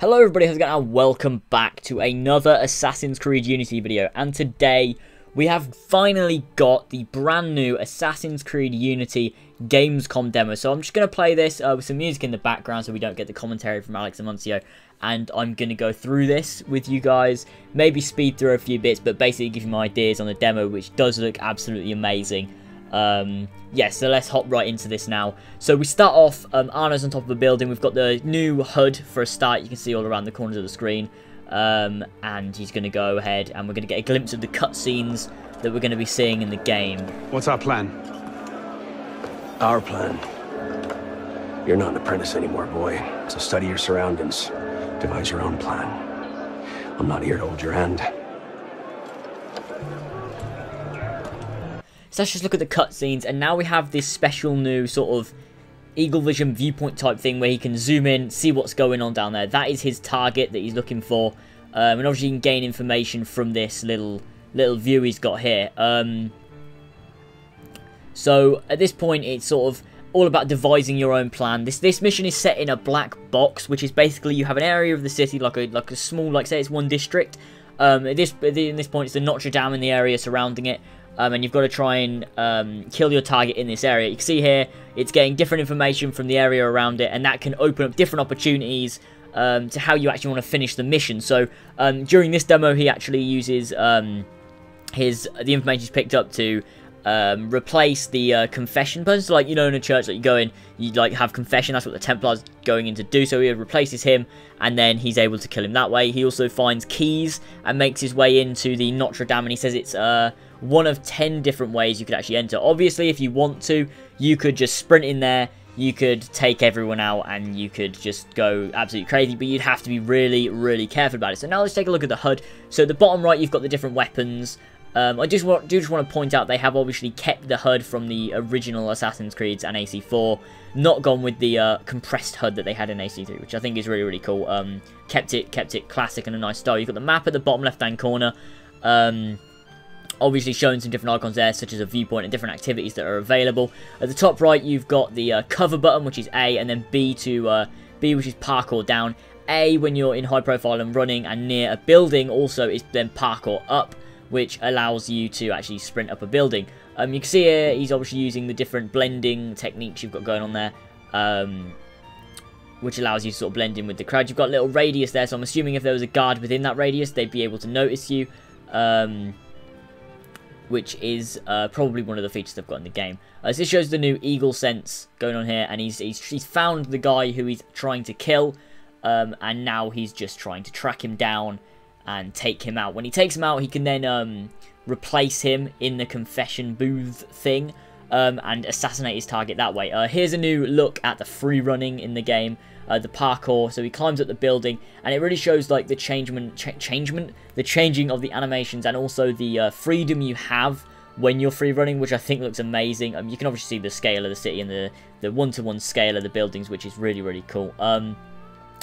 Hello everybody, how's it going? And welcome back to another Assassin's Creed Unity video. And today, we have finally got the brand new Assassin's Creed Unity Gamescom demo. So I'm just going to play this with some music in the background so we don't get the commentary from Alex Amuncio. And I'm going to go through this with you guys, maybe speed through a few bits, but basically give you my ideas on the demo, which does look absolutely amazing. Yeah, so let's hop right into this now. So we start off, Arno's on top of a building. We've got the new HUD for a start. You can see all around the corners of the screen. And he's going to go ahead and we're going to get a glimpse of the cutscenes that we're going to be seeing in the game. What's our plan? Our plan? You're not an apprentice anymore, boy. So study your surroundings. Devise your own plan. I'm not here to hold your hand. So let's just look at the cutscenes, and now we have this special new sort of eagle vision viewpoint type thing where he can zoom in, see what's going on down there. That is his target that he's looking for, and obviously you can gain information from this little view he's got here. So at this point, it's sort of all about devising your own plan. This mission is set in a black box, which is basically you have an area of the city like a small, like say it's one district. In this point, it's the Notre Dame in the area surrounding it. And you've got to try and kill your target in this area. You can see here, it's getting different information from the area around it, and that can open up different opportunities to how you actually want to finish the mission. So during this demo, he actually uses the information he's picked up to replace the confession button. So like, you know, in a church, like you go in, you like have confession. That's what the Templar's going in to do. So he replaces him, and then he's able to kill him that way. He also finds keys and makes his way into the Notre Dame, and he says it's one of 10 different ways you could actually enter. Obviously, if you want to, you could just sprint in there, you could take everyone out, and you could just go absolutely crazy, but you'd have to be really, really careful about it. So now let's take a look at the HUD. So at the bottom right, you've got the different weapons. I just want to point out they have obviously kept the HUD from the original Assassin's Creeds and AC4, not gone with the compressed HUD that they had in AC3, which I think is really, really cool. Kept it classic and a nice style. You've got the map at the bottom left-hand corner. Obviously showing some different icons there, such as a viewpoint and different activities that are available. At the top right, you've got the cover button, which is A, and then B, which is parkour down. A, when you're in high profile and running and near a building, also is then parkour up, which allows you to actually sprint up a building. You can see here, he's obviously using the different blending techniques you've got going on there, which allows you to sort of blend in with the crowd. You've got a little radius there, so I'm assuming if there was a guard within that radius, they'd be able to notice you. Which is probably one of the features they've got in the game. So this shows the new eagle sense going on here, and he's found the guy who he's trying to kill, and now he's just trying to track him down and take him out. When he takes him out, he can then replace him in the confession booth thing, and assassinate his target that way. Here's a new look at the free running in the game. The parkour, so he climbs up the building, and it really shows like the the changing of the animations, and also the freedom you have when you're free running, which I think looks amazing. You can obviously see the scale of the city and the one-to-one scale of the buildings, which is really, really cool. And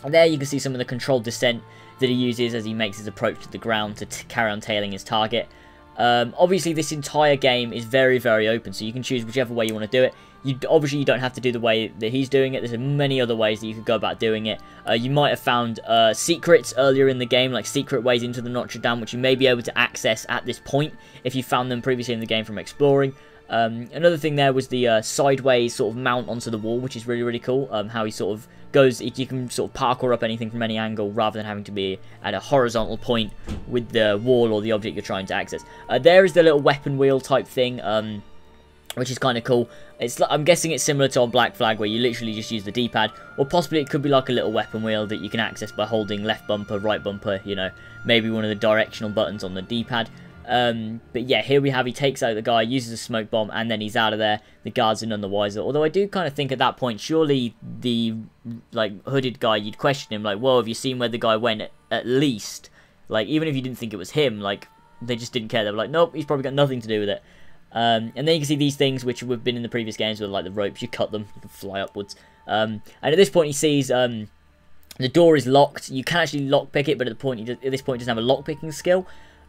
there you can see some of the controlled descent that he uses as he makes his approach to the ground to carry on tailing his target. Obviously, this entire game is very, very open, so you can choose whichever way you want to do it. Obviously, you don't have to do the way that he's doing it. There's many other ways that you could go about doing it. You might have found secrets earlier in the game, like secret ways into the Notre Dame, which you may be able to access at this point if you found them previously in the game from exploring. Another thing there was the sideways sort of mount onto the wall, which is really, really cool. How he sort of goes, you can sort of parkour up anything from any angle rather than having to be at a horizontal point with the wall or the object you're trying to access. There is the little weapon wheel type thing, which is kind of cool. I'm guessing it's similar to on Black Flag, where you literally just use the D-pad, or possibly it could be like a little weapon wheel that you can access by holding left bumper, right bumper, you know, maybe one of the directional buttons on the D-pad. But yeah, here we have, he takes out the guy, uses a smoke bomb, and then he's out of there. The guards are none the wiser. Although I do kind of think at that point, surely the like hooded guy, you'd question him, like, whoa, have you seen where the guy went at least? Like, even if you didn't think it was him, like, they just didn't care. They were like, nope, he's probably got nothing to do with it. And then you can see these things, which have been in the previous games, with like the ropes, you cut them, you can fly upwards. And at this point he sees the door is locked. You can actually lockpick it, but at this point he doesn't have a lockpicking skill.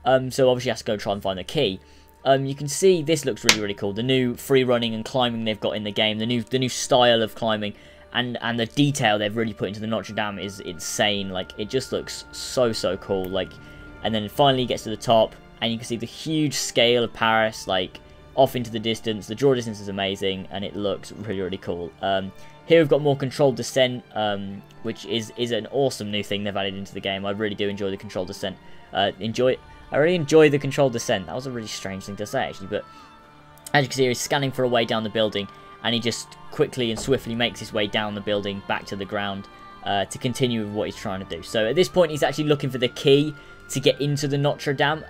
So obviously he has to go try and find the key. You can see this looks really, really cool. The new free running and climbing they've got in the game, the new style of climbing. and the detail they've really put into the Notre Dame is insane. Like, it just looks so cool. Like, and then it finally gets to the top, and you can see the huge scale of Paris, like, off into the distance. The draw distance is amazing, and it looks really cool. Here we've got more controlled descent, which is an awesome new thing they've added into the game. I really do enjoy the controlled descent. I really enjoy the controlled descent. That was a really strange thing to say, actually, but as you can see, he's scanning for a way down the building, and he just quickly and swiftly makes his way down the building back to the ground to continue with what he's trying to do. So at this point, he's actually looking for the key to get into the Notre Dame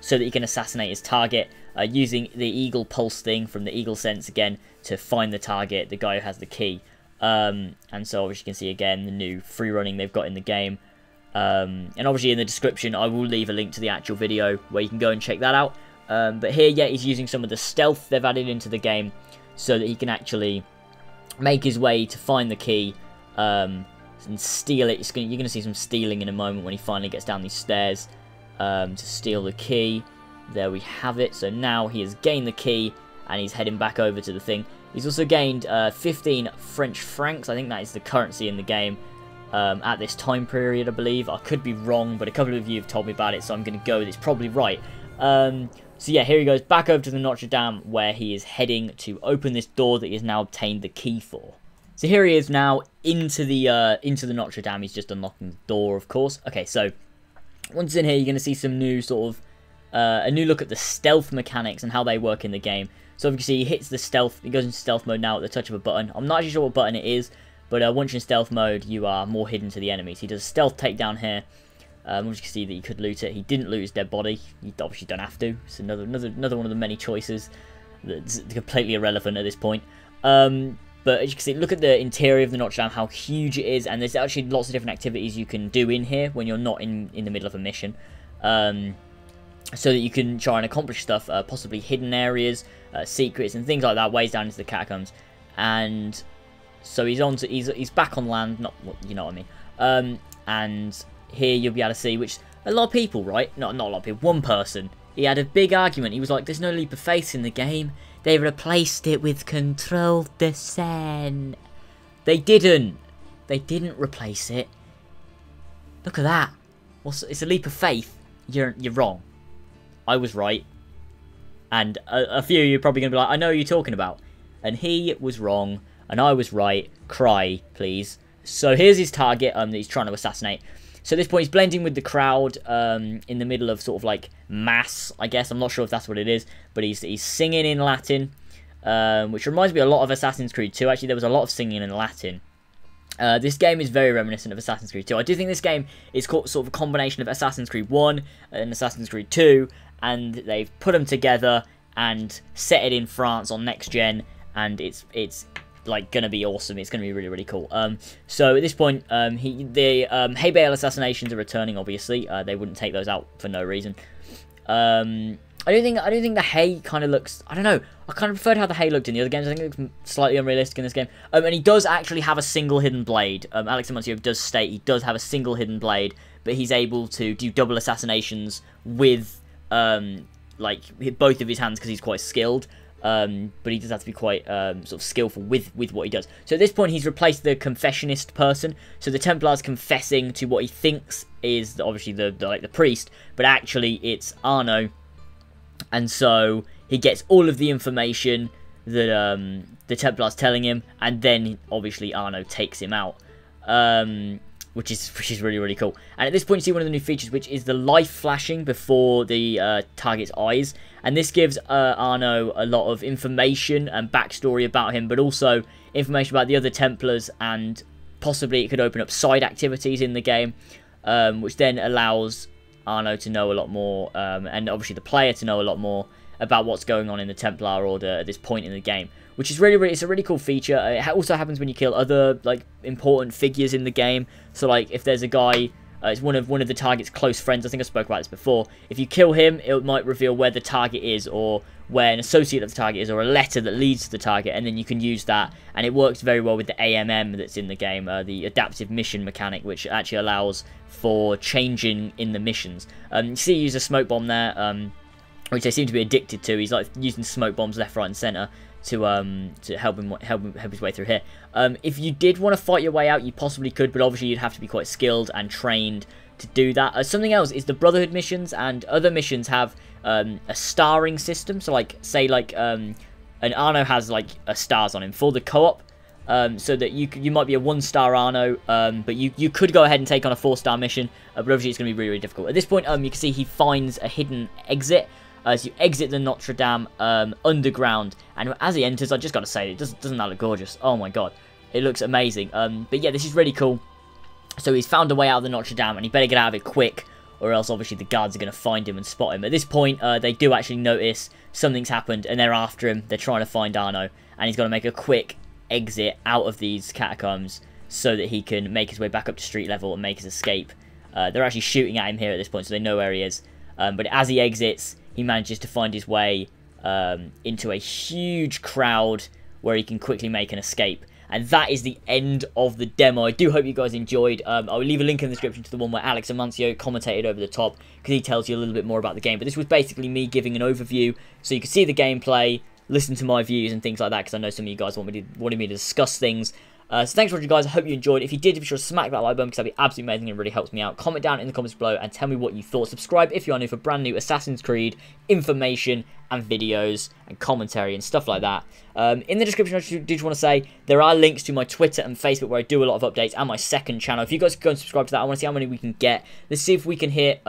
so that he can assassinate his target using the Eagle Pulse thing from the Eagle Sense again to find the target, the guy who has the key. And so as you can see again, the new free running they've got in the game. And obviously in the description, I will leave a link to the actual video where you can go and check that out. But here, yeah, he's using some of the stealth they've added into the game so that he can actually make his way to find the key and steal it. You're going to see some stealing in a moment when he finally gets down these stairs to steal the key. There we have it. So now he has gained the key and he's heading back over to the thing. He's also gained 15 French francs. I think that is the currency in the game at this time period, I believe. I could be wrong, but a couple of you have told me about it, so I'm going to go with it's probably right. So yeah, here he goes back over to the Notre Dame, where he is heading to open this door that he has now obtained the key for. So here he is now into the Notre Dame. He's just unlocking the door, of course. Okay, so once in here, you're going to see some new sort of a new look at the stealth mechanics and how they work in the game. So obviously he hits the stealth. He goes into stealth mode now at the touch of a button. I'm not actually sure what button it is, but once you're in stealth mode, you are more hidden to the enemies. He does a stealth takedown here. As you can see that you could loot it. He didn't loot his dead body. You obviously don't have to. It's another one of the many choices that's completely irrelevant at this point. But as you can see, look at the interior of the Notre Dame, how huge it is, and there's actually lots of different activities you can do in here when you're not in the middle of a mission. So that you can try and accomplish stuff, possibly hidden areas, secrets, and things like that, ways down into the catacombs. And so he's back on land, not, you know what I mean. And here you'll be able to see, which a lot of people, right? Not a lot of people, one person, he had a big argument. He was like, there's no leap of faith in the game. They replaced it with controlled descent. They didn't. They didn't replace it. Look at that. It's a leap of faith. You're wrong. I was right. And a few of you are probably going to be like, I know what you're talking about. And he was wrong, and I was right. Cry, please. So here's his target that he's trying to assassinate. So at this point, he's blending with the crowd in the middle of sort of like mass, I guess. I'm not sure if that's what it is, but he's singing in Latin, which reminds me a lot of Assassin's Creed 2. Actually, there was a lot of singing in Latin. This game is very reminiscent of Assassin's Creed 2. I do think this game is sort of a combination of Assassin's Creed 1 and Assassin's Creed 2, and they've put them together and set it in France on next gen, and it's like gonna be awesome. It's gonna be really cool. So at this point, the hay bale assassinations are returning. Obviously, they wouldn't take those out for no reason. I don't think the hay kind of looks. I don't know. I kind of preferred how the hay looked in the other games. I think it looks slightly unrealistic in this game. And he does actually have a single hidden blade. Alex Amontio does state he does have a single hidden blade, but he's able to do double assassinations with like both of his hands because he's quite skilled. But he does have to be quite sort of skillful with what he does. So at this point, he's replaced the confessionist person. So the Templar's confessing to what he thinks is obviously the priest, but actually it's Arno. And so he gets all of the information that the Templar's telling him, and then obviously Arno takes him out. Which is really cool. And at this point, you see one of the new features, which is the life flashing before the target's eyes. And this gives Arno a lot of information and backstory about him, but also information about the other Templars, and possibly it could open up side activities in the game, which then allows Arno to know a lot more, and obviously the player to know a lot more about what's going on in the Templar Order at this point in the game, which is it's a really cool feature. It also happens when you kill other like important figures in the game. So like if there's a guy, it's one of the target's close friends. I think I spoke about this before. If you kill him, it might reveal where the target is, or where an associate of the target is, or a letter that leads to the target, and then you can use that. And it works very well with the AMM that's in the game, the adaptive mission mechanic, which actually allows for changing in the missions. You see, he used a smoke bomb there. Which they seem to be addicted to. He's like using smoke bombs left, right, and centre. to help his way through here. If you did want to fight your way out, you possibly could, but obviously you'd have to be quite skilled and trained to do that. Something else is the Brotherhood missions and other missions have a starring system. So like, say like an Arno has like a stars on him for the co-op, so that you might be a 1-star Arno, but you could go ahead and take on a 4-star mission, but obviously it's going to be really, really difficult. At this point, you can see he finds a hidden exit. So you exit the Notre Dame underground, and as he enters, I just got to say, doesn't that look gorgeous? Oh my god, it looks amazing. But yeah, this is really cool. So he's found a way out of the Notre Dame, and he better get out of it quick, or else obviously the guards are going to find him and spot him. At this point, they do actually notice something's happened, and they're after him. They're trying to find Arno, and he's got to make a quick exit out of these catacombs so that he can make his way back up to street level and make his escape. They're actually shooting at him here at this point, so they know where he is. But as he exits, he manages to find his way into a huge crowd where he can quickly make an escape. And that is the end of the demo. I do hope you guys enjoyed. I'll leave a link in the description to the one where Alex Amancio commentated over the top, because he tells you a little bit more about the game. But this was basically me giving an overview, so you can see the gameplay, listen to my views and things like that, because I know some of you guys wanted me to discuss things. So thanks for watching, guys. I hope you enjoyed. If you did, be sure to smack that like button, because that'd be absolutely amazing and really helps me out. Comment down in the comments below and tell me what you thought. Subscribe if you are new for brand new Assassin's Creed information and videos and commentary and stuff like that. In the description, I just want to say there are links to my Twitter and Facebook where I do a lot of updates, and my second channel. If you guys could go and subscribe to that, I want to see how many we can get. Let's see if we can hit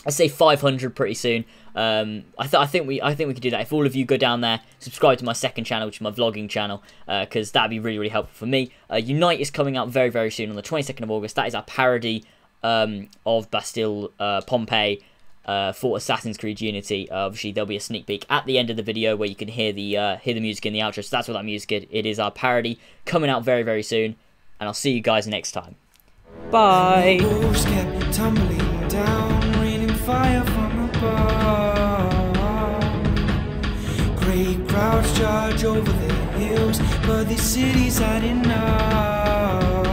I'd say 500 pretty soon. I think we could do that if all of you go down there, subscribe to my second channel, which is my vlogging channel, because that'd be really, really helpful for me. Unite is coming out very, very soon on the 22nd of August. That is our parody of Bastille Pompeii for Assassin's Creed Unity. Obviously, there'll be a sneak peek at the end of the video where you can hear the music in the outro. So that's what that music is. It is our parody coming out very, very soon, and I'll see you guys next time. Bye. Fire from above. Great crowds charge over the hills, but the city's had enough.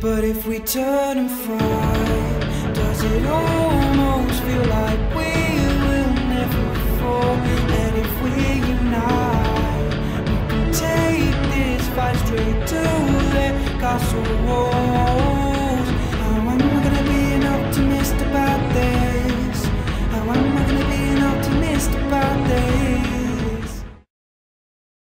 But if we turn and fight, does it almost feel like we will never fall? And if we unite, we can take this fight straight to the castle wall.